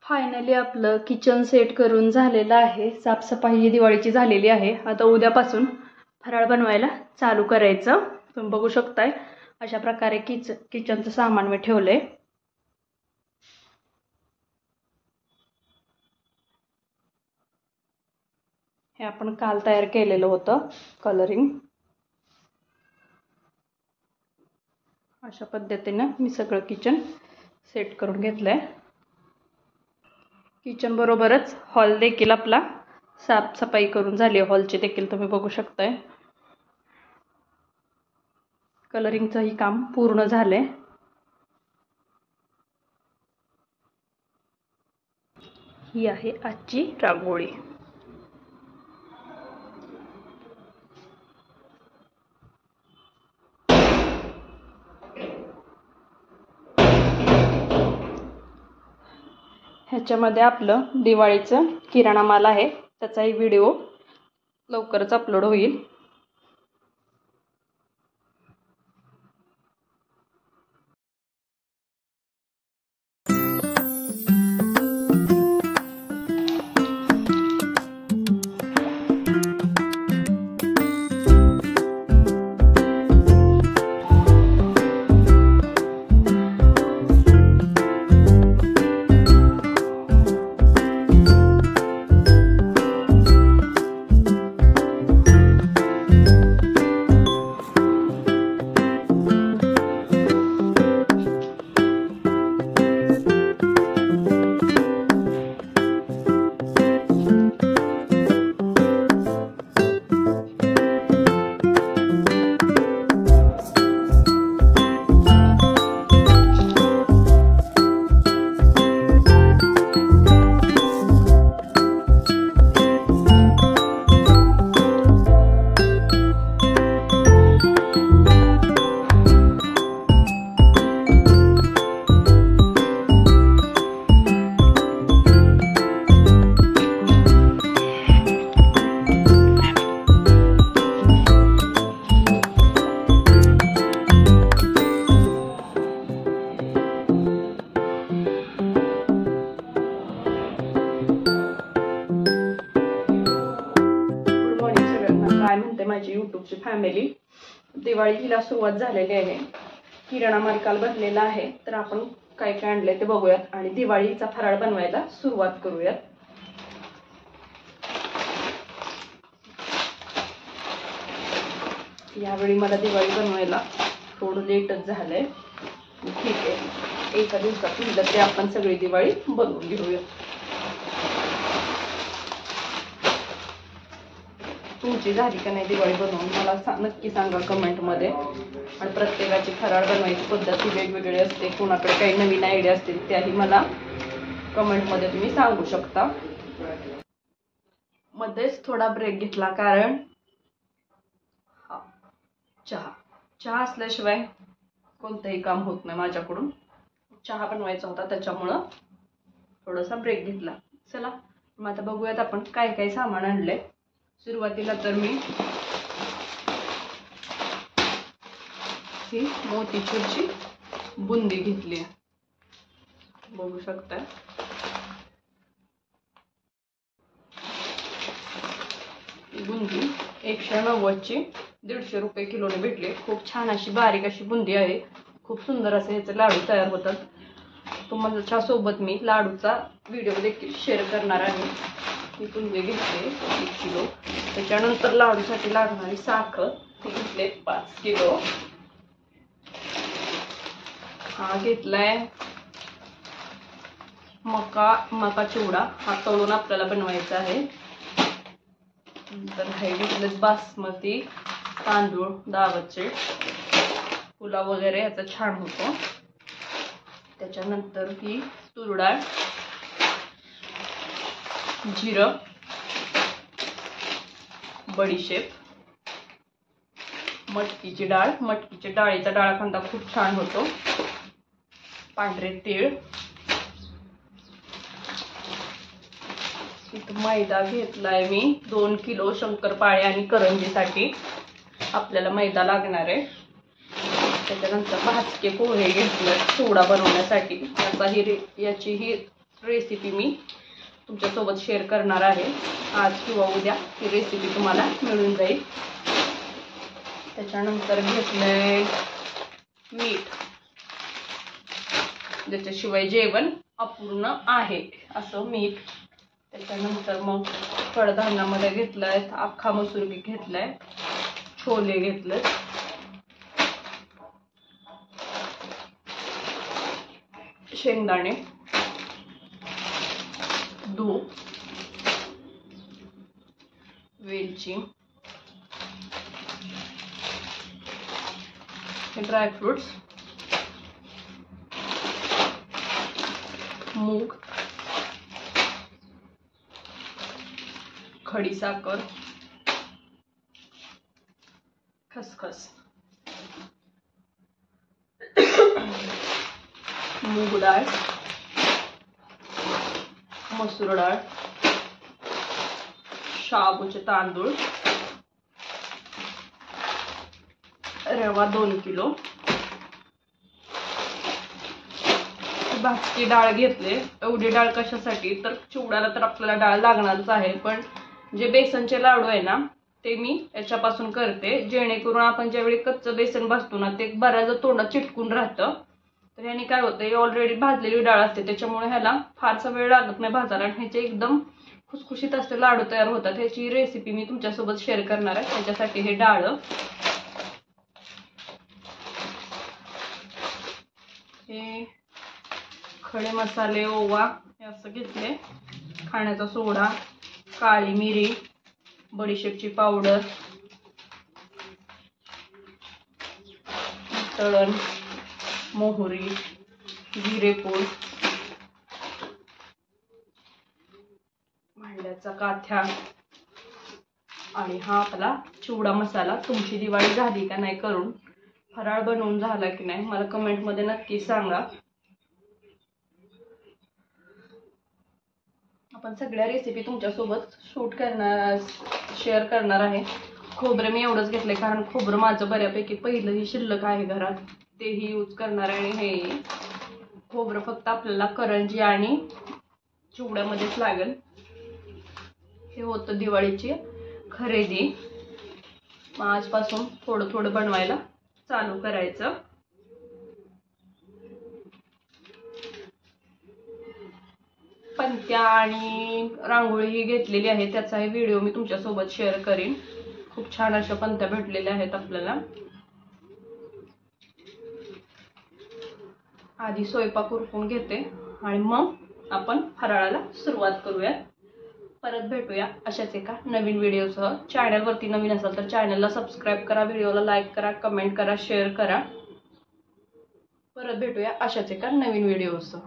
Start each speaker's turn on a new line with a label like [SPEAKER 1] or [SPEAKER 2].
[SPEAKER 1] Finally आपलं kitchen set करून झालेलं आहे। साफसफाई दिवाळीची झालेली आहे। आता उद्यापासून फराळ बनवायला चालू करायचं। तुम्ही बघू शकताय अशा प्रकारे किचनचं सामान मी ठेवलंय। हे आपण काल तयार केलेलं होतं कलरिंग। अशा पद्धतीने मी सगळं किचन सेट करून घेतलंय। किचन बरोबरच हॉल देखील आपला साफसफाई करून झाली आहे। हॉलची देखील तुम्ही बघू शकताय कलरिंगचं ही काम पूर्ण झालंय। ही आहे आजची रांगोळी। ह्याच्यामध्ये आपलं दिवाळीचं किराणा माल आहे, त्याचाही व्हिडिओ लवकरच अपलोड होईल। काय म्हणते माझी यूट्यूबची फॅमिली, दिवाळीला सुरुवात झालेली आहे। किराणा माल काल भरलेला आहे, तर आपण काय काय आणले ते बघूयात आणि दिवाळीचा फराळ बनवायला सुरुवात करूयात। यावेळी मला दिवाळी बनवायला थोडं लेटच झालंय। ठीक आहे, एका दिवसात म्हटलं तरी आपण सगळी दिवाळी बनवून घेऊया। तुमची झाली का नाही दिवाळी बनवून मला नक्की सांगा कमेंट मध्ये। आणि प्रत्येकाची फराळ बनवायची पद्धत वेगवेगळी असते, कोणाकडे काही नवीन आयडिया असतील त्याही मला कमेंट मध्ये तुम्ही सांगू शकता। मध्येच थोडा ब्रेक घेतला कारण चहा असल्याशिवाय कोणतंही काम होत नाही माझ्याकडून। चहा बनवायचा होता त्याच्यामुळं थोडासा ब्रेक घेतला। चला मग आता बघूयात आपण काय काय सामान आणलंय। सुरुवातीला तर मी ही मोतीचूरची बुंदी घेतली आहे, बघू शकता। ही बुंदी 190 ची 150 रुपये किलोने भेटली। खूप छान अशी बारीक अशी बुंदी आहे, खूप सुंदर असे याचे लाडू तयार होतात। तुमच्या सोबत मी लाडूचा व्हिडिओ देखील शेअर करणार आहे। ही बुंदी घेतली 1 किलो। त्याच्यानंतर लाडूसाठी लागणारी साखर ती घेतली 5 किलो। हा घेतलाय मका चिवडा, हा तळून आपल्याला बनवायचा आहे। नंतर हे घेतले बासमती तांदूळ, दावतचे पुलाव वगैरे याचा छान होतो। त्याच्यानंतर ही तूर डाळ, जिरं, बडीशेप, मटकीची डाळ, मटकीच्या डाळीचा डाळकांदा खूप छान होतो, पांढरे तीळ, इथं मैदा घेतलाय मी 2 किलो शंकरपाळे आणि करंजीसाठी आपल्याला मैदा लागणार आहे। त्याच्यानंतर भाजके पोहे घेतले चिवडा बनवण्यासाठी, याची ही रेसिपी मी तुमच्यासोबत शेअर करणार आहे. आज किंवा उद्या ही रेसिपी तुम्हाला मिळून जाईल. त्याच्यानंतर घेतलंय मीठ, ज्याच्याशिवाय जेवण अपूर्ण आहे असं मीठ. त्याच्यानंतर मग कडधान्यामध्ये घेतलाय अख्खा मसूर बी घेतलाय, छोले घेतले, शेंगदाणे, दूध, वेलची, ड्रायफ्रुट्स, मूग, खडीसाखर, खसखस, मूग डाळ, मसूर डाळ, शाबूचे तांदूळ, रवा 2 किलो, भाजकी डाळ घेतले. एवढी डाळ कशासाठी तर चिवड्याला तर आपल्याला डाळ लागणारच आहे, पण जे बेसनचे लाडू आहे ना ते मी याच्यापासून करते, जेणेकरून आपण ज्यावेळी कच्चं बेसन भाजतो ना ते बऱ्याच तोंडात चिटकून राहतं. तर ह्याने काय होतं, ऑलरेडी भाजलेली डाळ असते त्याच्यामुळे ह्याला फारसा वेळ लागत नाही भाजायला आणि ह्याचे एकदम खुसखुशीत असे लाडू तयार होतात. ह्याची रेसिपी मी तुमच्यासोबत शेअर करणार आहे. त्याच्यासाठी हे डाळ, हे खडे मसाले, ओवा हे असं घेतले, खाण्याचा सोडा, काळी मिरी, बडीशेपची पावडर, तळण, मोहरी, जिरेपूड, भांड्याचा काथ्या आणि हा आपला चिवडा मसाला. तुमची दिवाळी झाली का नाही करून, फराळ बनवून झाला की नाही मला कमेंटमध्ये नक्की सांगा. आपण सगळ्या रेसिपी तुमच्यासोबत शेअर करणार आहे. खोबरं मी एवढंच घेतलंय कारण खोबरं माझं बऱ्यापैकी पहिलंही शिल्लक आहे घरात, तेही यूज करणार आहे. आणि हे खोबरं फक्त आपल्याला करंजी आणि चिवड्यामध्येच लागेल. हे होतं दिवाळीची खरेदी. मग आजपासून थोडं थोडं बनवायला चालू करायचं. पंत्या आणि रांगोळी घेतलेली आहे, त्याचाही व्हिडिओ मी तुमच्यासोबत शेअर करीन. खूप छान अशा पंत्या भेटलेल्या आहेत आपल्याला. आधी स्वयंपाक उरकून घेते आणि मग आपण फराळाला सुरुवात करूया. परत भेटूया अशाच एका नवीन व्हिडिओसह. चॅनलवरती नवीन असाल तर चॅनलला सबस्क्राईब करा, व्हिडिओला लाईक करा, कमेंट करा, शेअर करा. परत भेटूया अशाच एका नवीन व्हिडिओसह.